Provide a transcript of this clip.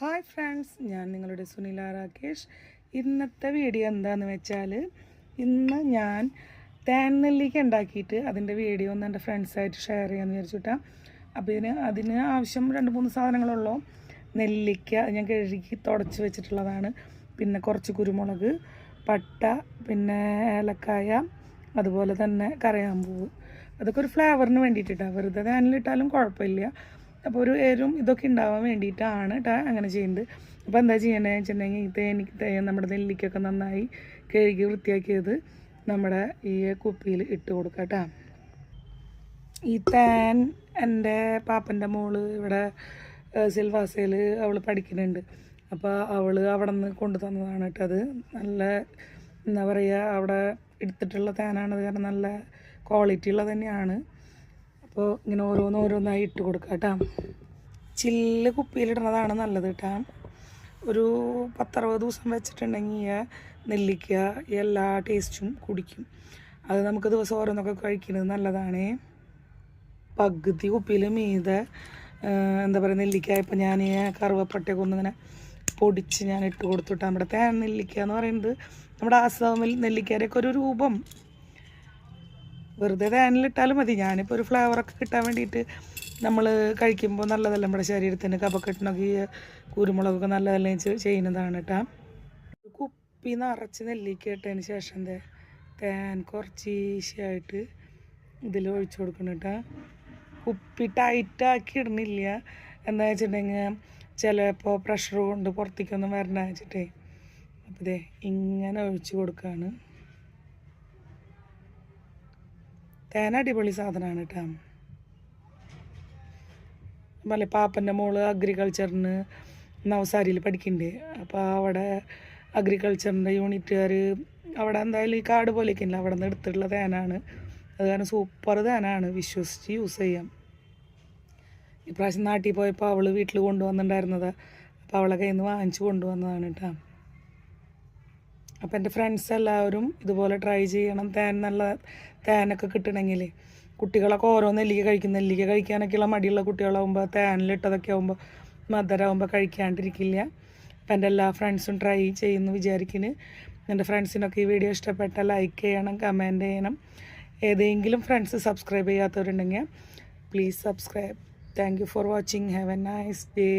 Hi friends, ഞാൻ നിങ്ങളുടെ സുനില രാകേഷ്. ഇന്നത്തെ വീഡിയോ എന്താണെന്ന് വെച്ചാൽ, ഇന്ന് ഞാൻ തേൻ നെല്ലിക്ക ഉണ്ടാക്കിയിട്ട് അതിൻ്റെ വീഡിയോ ഒന്ന് എൻ്റെ ഫ്രണ്ട്സായിട്ട് ഷെയർ ചെയ്യാമെന്ന് വിചാരിച്ചിട്ടാണ്. അപ്പോൾ അതിന് ആവശ്യം 2-3 സാധനങ്ങളുള്ളൂ. നെല്ലിക്ക ഞാൻ കഴുകി തുടച്ച് വെച്ചിട്ടുള്ളതാണ്. പിന്നെ കുറച്ച് കുരുമുളക്, പട്ട, പിന്നെ ഏലക്കായ, അതുപോലെ തന്നെ കരയാമ്പൂവ്. അതൊക്കെ ഒരു ഫ്ലേവറിന് വേണ്ടിയിട്ടാണ്. വെറുതെ തേനിലിട്ടാലും കുഴപ്പമില്ല. അപ്പോൾ ഒരു എരും ഇതൊക്കെ ഉണ്ടാവാൻ വേണ്ടിയിട്ടാണ് അങ്ങനെ ചെയ്യുന്നത്. അപ്പോൾ എന്താ ചെയ്യണേ വെച്ചിട്ടുണ്ടെങ്കിൽ നമ്മുടെ നെല്ലിക്കൊക്കെ നന്നായി കഴുകി വൃത്തിയാക്കിയത് നമ്മുടെ ഈ കുപ്പിയിൽ ഇട്ട് കൊടുക്കാം കേട്ടോ. ഈ തേൻ എൻ്റെ പാപ്പൻ്റെ മോള് ഇവിടെ സിൽവാസയിൽ അവൾ പഠിക്കുന്നുണ്ട്. അപ്പോൾ അവൾ അവിടെ നിന്ന് കൊണ്ടു തന്നതാണ് കേട്ടോ. അത് നല്ല എന്താ പറയുക, അവിടെ എടുത്തിട്ടുള്ള തേനാണത്. കാരണം നല്ല ക്വാളിറ്റി ഉള്ളത് തന്നെയാണ്. അപ്പോൾ ഇങ്ങനെ ഓരോന്നായി ഇട്ട് കൊടുക്കാം കേട്ടോ. ചില്ല് കുപ്പിയിലിടുന്നതാണ് നല്ലത് കേട്ടോ. ഒരു 10-60 ദിവസം വെച്ചിട്ടുണ്ടെങ്കിൽ നെല്ലിക്ക എല്ലാ ടേസ്റ്റും കുടിക്കും. അത് നമുക്ക് ദിവസം ഓരോന്നൊക്കെ കഴിക്കുന്നത് നല്ലതാണ്. പകുതി കുപ്പിയിൽ മീതെ എന്താ പറയുക നെല്ലിക്ക. ഇപ്പം ഞാൻ കറുവപ്പട്ടയൊക്കെ ഒന്നിങ്ങനെ പൊടിച്ച് ഞാൻ ഇട്ട് കൊടുത്തിട്ട് നമ്മുടെ തേൻ നെല്ലിക്ക എന്ന് പറയുന്നത് നമ്മുടെ ആസാമിൽ നെല്ലിക്കയുടെയൊക്കെ ഒരു രൂപം. വെറുതെ തേനിലിട്ടാലും മതി. ഞാനിപ്പോൾ ഒരു ഫ്ലേവറൊക്കെ കിട്ടാൻ വേണ്ടിയിട്ട് നമ്മൾ കഴിക്കുമ്പോൾ നല്ലതല്ല, നമ്മുടെ ശരീരത്തിന് കഫക്കെട്ടിനൊക്കെ ഈ കുരുമുളകൊക്കെ നല്ലതല്ലേ ചെയ്യുന്നതാണ് കേട്ടോ. കുപ്പി നിറച്ച് നെല്ലിക്ക ഇട്ടതിന് ശേഷം തേൻ കുറച്ച് ഈസിയായിട്ട് ഇതിൽ ഒഴിച്ചു കൊടുക്കണം കേട്ടോ. കുപ്പി ടൈറ്റാക്കി ഇടണില്ല. എന്താ വെച്ചിട്ടുണ്ടെങ്കിൽ ചിലപ്പോൾ പ്രഷർ കൊണ്ട് പുറത്തേക്കൊന്നും വരണ വെച്ചിട്ടേ. അപ്പോൾ ഇങ്ങനെ ഒഴിച്ചു കൊടുക്കുകയാണ്. തേൻ അടിപൊളി സാധനമാണ് കേട്ടോ. മല പാപ്പൻ്റെ മോള് അഗ്രികൾച്ചറിന് നവസാരിയിൽ പഠിക്കുന്നുണ്ട്. അപ്പോൾ അവിടെ അഗ്രികൾച്ചറിൻ്റെ യൂണിറ്റുകാർ അവിടെ എന്തായാലും ഈ കാട് പോലെയൊക്കെ ഇല്ല, അവിടെ നിന്ന് എടുത്തിട്ടുള്ള തേനാണ്. അത് കാരണം സൂപ്പർ തേനാണ്, വിശ്വസിച്ച് യൂസ് ചെയ്യാം. ഇപ്രാവശ്യം നാട്ടിൽ പോയപ്പോൾ അവൾ വീട്ടിൽ കൊണ്ടുവന്നിട്ടുണ്ടായിരുന്നത്. അപ്പോൾ അവളെ കയ്യിൽ നിന്ന് വാങ്ങിച്ച് കൊണ്ടുവന്നതാണ് കേട്ടോ. അപ്പോൾ എൻ്റെ ഫ്രണ്ട്സ് എല്ലാവരും ഇതുപോലെ ട്രൈ ചെയ്യണം. നല്ല തേനൊക്കെ കിട്ടണമെങ്കിൽ കുട്ടികളൊക്കെ ഓരോ നെല്ലിക്ക കഴിക്കാനൊക്കെയുള്ള മടിയുള്ള കുട്ടികളാകുമ്പോൾ തേനിലിട്ടതൊക്കെ ആകുമ്പോൾ മധുരമാകുമ്പോൾ കഴിക്കാണ്ടിരിക്കില്ല. അപ്പം എൻ്റെ എല്ലാ ഫ്രണ്ട്സും ട്രൈ ചെയ്യുന്നു വിചാരിക്കുന്നു. എൻ്റെ ഫ്രണ്ട്സിനൊക്കെ ഈ വീഡിയോ ഇഷ്ടപ്പെട്ടാൽ ലൈക്ക് ചെയ്യണം, കമൻറ്റ് ചെയ്യണം. ഏതെങ്കിലും ഫ്രണ്ട്സ് സബ്സ്ക്രൈബ് ചെയ്യാത്തവരുണ്ടെങ്കിൽ please subscribe. Thank you for watching. Have A nice day.